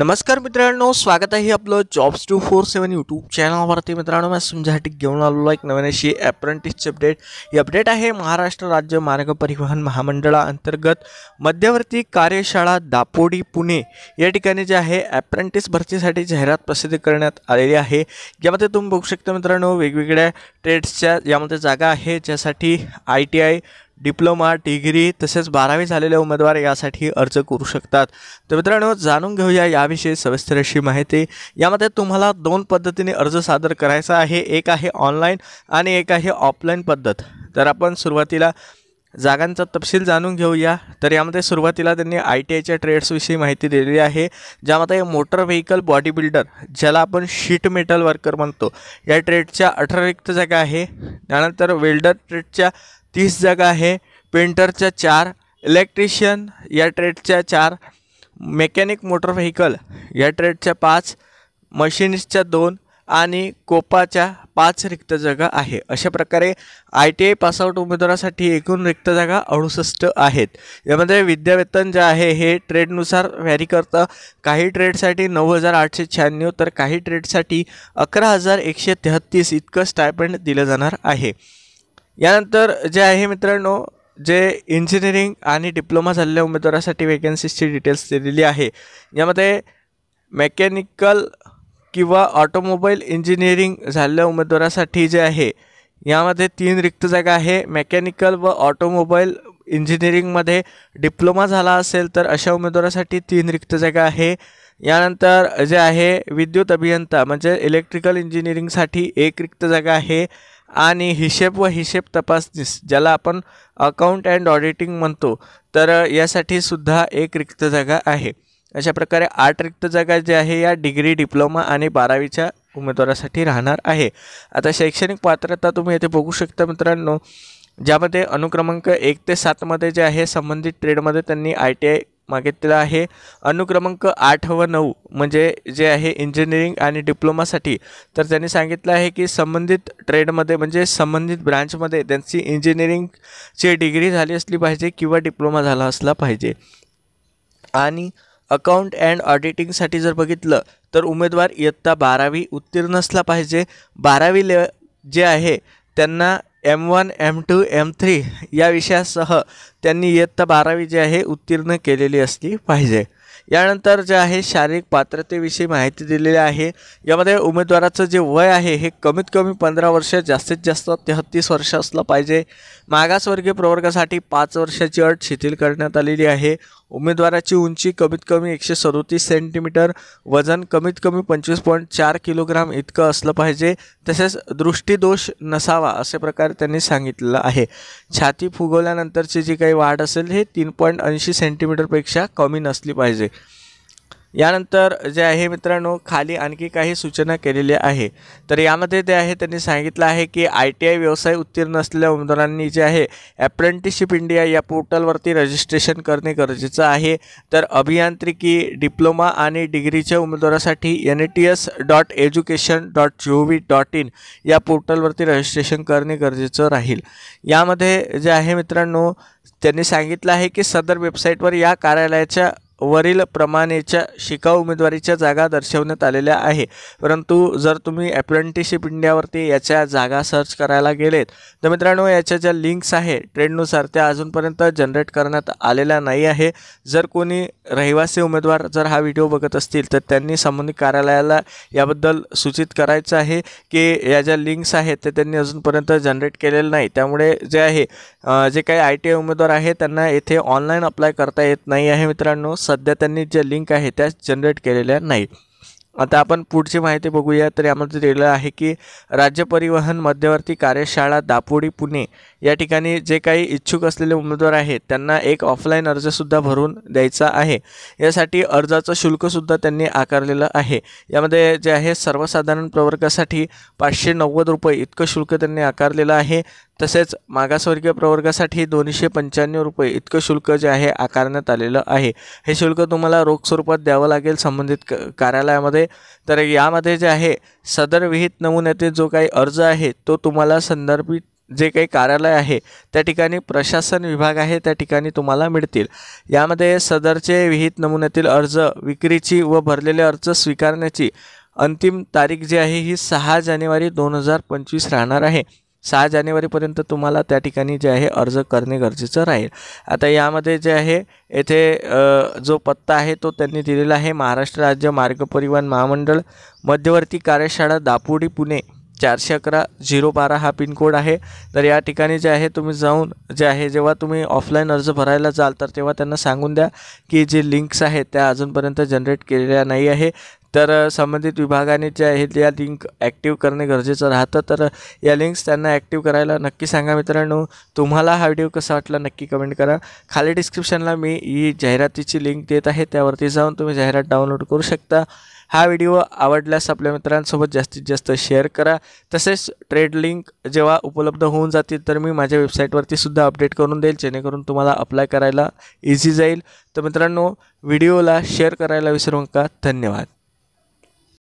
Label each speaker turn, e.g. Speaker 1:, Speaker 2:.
Speaker 1: नमस्कार मित्रांनो, स्वागत आहे आपलं जॉब्स 247 यूट्यूब चॅनलवरती. मित्रांनो, मी तुमच्यासाठी घेऊन आलेलो एक नवीन अशी अप्रेंटिसची अपडेट. ही अपडेट आहे महाराष्ट्र राज्य मार्ग परिवहन महामंडळाअंतर्गत मध्यवर्ती कार्यशाळा दापोडी पुणे या ठिकाणी जे आहे अप्रेंटिस भरतीसाठी जाहिरात प्रसिद्ध करण्यात आलेली आहे. यामध्ये तुम्ही बघू शकता मित्रांनो, वेगवेगळ्या ट्रेड्सच्या यामध्ये जागा आहे, ज्यासाठी ITI डिप्लोमा डिग्री तसेच 12वी झालेले उमेदवार यासाठी अर्ज करू शकतात. तर मित्रांनो, जाणून घेऊया याविषयी सविस्तर अशी माहिती. यामध्ये तुम्हाला दोन पद्धतीने अर्ज सादर करायचा आहे. एक आहे ऑनलाईन आणि एक आहे ऑफलाईन पद्धत. तर आपण सुरुवातीला जागांचा तपशील जाणून घेऊया. तर यामध्ये सुरुवातीला त्यांनी ITIच्या ट्रेड्सविषयी माहिती दिलेली आहे, ज्यामध्ये मोटर व्हेकल बॉडी बिल्डर, ज्याला आपण शीट मेटल वर्कर म्हणतो, या ट्रेडच्या 18 रिक्त जागा आहे. त्यानंतर वेल्डर ट्रेडच्या 30 जागा आहे. पेंटरच्या 4, इलेक्ट्रिशियन या ट्रेडच्या 4, मेकॅनिक मोटर व्हेकल या ट्रेडच्या 5, मशिनिस्टच्या 2 आणि कोपाच्या 5 रिक्त जागा आहे. अशा प्रकारे ITI पासआउट उमेदवारासाठी एकूण रिक्त जागा 68 आहेत. यामध्ये विद्यावेतन जे आहे हे ट्रेडनुसार व्हॅरी करतं. काही ट्रेडसाठी 9,896 तर काही ट्रेडसाठी 11,133 इतकं स्टायपेंड दिलं जाणार आहे. यानंतर जे आहे मित्रांनो, जे इंजिनिअरिंग आणि डिप्लोमा झालेल्या उमेदवारासाठी वेकन्सीजची डिटेल्स दिलेली आहे. यामध्ये मेकॅनिकल किंवा ऑटोमोबाईल इंजिनिअरिंग झालेल्या उमेदवारासाठी जे आहे यामध्ये 3 रिक्त जागा आहे. मेकॅनिकल व ऑटोमोबाईल इंजिनिअरिंगमध्ये डिप्लोमा झाला असेल तर अशा उमेदवारासाठी 3 रिक्त जागा आहे. यानंतर जे आहे विद्युत अभियंता म्हणजे इलेक्ट्रिकल इंजिनिअरिंगसाठी 1 रिक्त जागा आहे. आणि हिशेब व हिशेब तपासनीस, ज्याला आपण अकाउंट अँड ऑडिटिंग म्हणतो, तर यासाठी सुद्धा 1 रिक्त जागा आहे. अशा प्रकारे 8 रिक्त जागा जे आहे या डिग्री डिप्लोमा आणि 12वीच्या उमेदवारासाठी राहणार आहे. आता शैक्षणिक पात्रता तुम्ही येथे बघू शकता मित्रांनो, ज्यामध्ये अनुक्रमांक 1 ते 7 मध्ये जे आहे संबंधित ट्रेडमध्ये त्यांनी ITI मागितलेला आहे. अनुक्रमांक 8 व 9 म्हणजे जे आहे इंजिनिअरिंग आणि डिप्लोमासाठी, तर त्यांनी सांगितलं आहे की संबंधित ट्रेडमध्ये म्हणजे संबंधित ब्रांचमध्ये त्यांची इंजिनिअरिंगची डिग्री झाली असली पाहिजे किंवा डिप्लोमा झाला असला पाहिजे. आणि अकाउंट अँड ऑडिटिंगसाठी जर बघितलं तर उमेदवार इयत्ता 12वी उत्तीर्ण असला पाहिजे. 12वी जे आहे त्यांना M1, M2, M3 या विषयासह त्यांनी इयत्ता 12वी जे आहे उत्तीर्ण केलेली असली पाहिजे. यानंतर जे आहे शारीरिक पात्रतेविषयी माहिती दिलेली आहे. यामध्ये उमेदवाराचं जे वय आहे हे कमीत कमी 15 वर्ष, जास्तीत जास्त 33 वर्ष असलं पाहिजे. मागासवर्गीय प्रवर्गासाठी 5 वर्षाची अट शिथिल करण्यात आलेली आहे. उमेदवाराची उंची कमीत कमी 137 सेंटीमीटर, वजन कमीत कमी 25.4 किलोग्राम इतकं असलं पाहिजे. तसेच दृष्टीदोष नसावा असे प्रकारे त्यांनी सांगितलेलं आहे. छाती फुगवल्यानंतरची जी काही वाढ असेल हे 3.80 सेंटीमीटरपेक्षा कमी नसली पाहिजे. यानंतर जे आहे मित्रांनो, खाली आणखी काही सूचना केलेल्या आहे. तर यामध्ये ते आहे त्यांनी सांगितलं आहे की ITI व्यवसाय उत्तीर्ण असलेल्या उमेदवारांनी जे आहे अप्रेंटिसशिप इंडिया या पोर्टलवरती रजिस्ट्रेशन करणे गरजेचं आहे. तर अभियांत्रिकी डिप्लोमा आणि डिग्रीच्या उमेदवारासाठी NATS.education.gov.in या पोर्टलवरती रजिस्ट्रेशन करणे गरजेचं राहील. यामध्ये जे आहे मित्रांनो, त्यांनी सांगितलं आहे की सदर वेबसाईटवर या कार्यालयाच्या वरील प्रमाणेच्या शिकाऊ उमेदवारीच्या जागा दर्शवण्यात आलेल्या आहे. परंतु जर तुम्ही अप्रेंटिसशिप इंडियावरती याच्या जागा सर्च करायला गेलेत तर मित्रांनो, याच्या ज्या लिंक्स आहे ट्रेडनुसार त्या अजूनपर्यंत जनरेट करण्यात आलेल्या नाही आहे. जर कोणी रहिवासी उमेदवार जर हा व्हिडिओ बघत असतील तर त्यांनी संबंधित कार्यालयाला याबद्दल सूचित करायचं आहे की या ज्या लिंक्स आहेत ते त्यांनी अजूनपर्यंत जनरेट केलेलं नाही. त्यामुळे जे आहे जे काही ITI उमेदवार आहे त्यांना येथे ऑनलाईन अप्लाय करता येत नाही आहे मित्रांनो. सध्या त्यांनी ज्या लिंक आहे त्या जनरेट केलेल्या नाहीत. आता आपण पुढची माहिती बघूया. तर यामध्ये दिलेलं आहे की राज्य परिवहन मध्यवर्ती कार्यशाळा दापोडी पुणे या ठिकाणी जे काही इच्छुक असलेले उमेदवार आहेत त्यांना एक ऑफलाईन अर्जसुद्धा भरून द्यायचा आहे. यासाठी अर्जाचं शुल्कसुद्धा त्यांनी आकारलेलं आहे. यामध्ये जे आहे सर्वसाधारण प्रवर्गासाठी 590 रुपये इतकं शुल्क त्यांनी आकारलेलं आहे. तसेच मागासवर्गीय प्रवर्गासाठी 295 रुपये इतकं शुल्क जे आहे आकारण्यात आलेलं आहे. हे शुल्क तुम्हाला रोख स्वरूपात द्यावं लागेल संबंधित कार्यालयामध्ये. तर यामध्ये जे आहे सदर विहित नमुन्यातील जो काही अर्ज आहे तो तुम्हाला संदर्भित जे काही कार्यालय आहे त्या ठिकाणी प्रशासन विभाग आहे त्या ठिकाणी तुम्हाला मिळतील। यामध्ये सदरचे विहित नमुन्यातील अर्ज विक्रीची व भरलेले अर्ज स्वीकारण्याची अंतिम तारीख जी आहे ही 6 जानेवारी 2025 राहणार आहे। 6 जानेवारीपर्यंत तुम्हाला त्या ठिकाणी जे आहे अर्ज करणे गरजेचं राहील। आता यामध्ये जे आहे येथे जो पत्ता आहे तो त्यांनी दिलेला आहे, महाराष्ट्र राज्य मार्ग परिवहन महामंडळ, मध्यवर्ती कार्यशाळा दापोडी पुणे 411-012 हा पिनकोड आहे। तर या ठिकाणी जे आहे तुम्ही जाऊन जे आहे जेव्हा तुम्ही ऑफलाईन अर्ज भरायला जाल तर तेव्हा त्यांना सांगून द्या की जे लिंक्स आहेत त्या अजूनपर्यंत जनरेट केलेल्या नाही आहे। तर संबंधित विभागाने जे आहे या लिंक ॲक्टिव्ह करणे गरजेचं राहतं। तर या लिंक्स त्यांना ॲक्टिव्ह करायला नक्की सांगा। मित्रांनो, तुम्हाला हा व्हिडिओ कसा वाटला नक्की कमेंट करा। खाली डिस्क्रिप्शनला मी ही जाहिरातीची लिंक देत आहे, त्यावरती जाऊन तुम्ही जाहिरात डाउनलोड करू शकता। हा व्हिडिओ आवडल्यास आपल्या मित्रांसोबत जास्तीत जास्त शेअर करा। तसेच ट्रेड लिंक जेव्हा उपलब्ध होऊन जातील तर मी माझ्या वेबसाईटवरती सुद्धा अपडेट करून देईल, जेणेकरून तुम्हाला अप्लाय करायला इझी जाईल। तर मित्रांनो, व्हिडिओला शेअर करायला विसरू नका। धन्यवाद।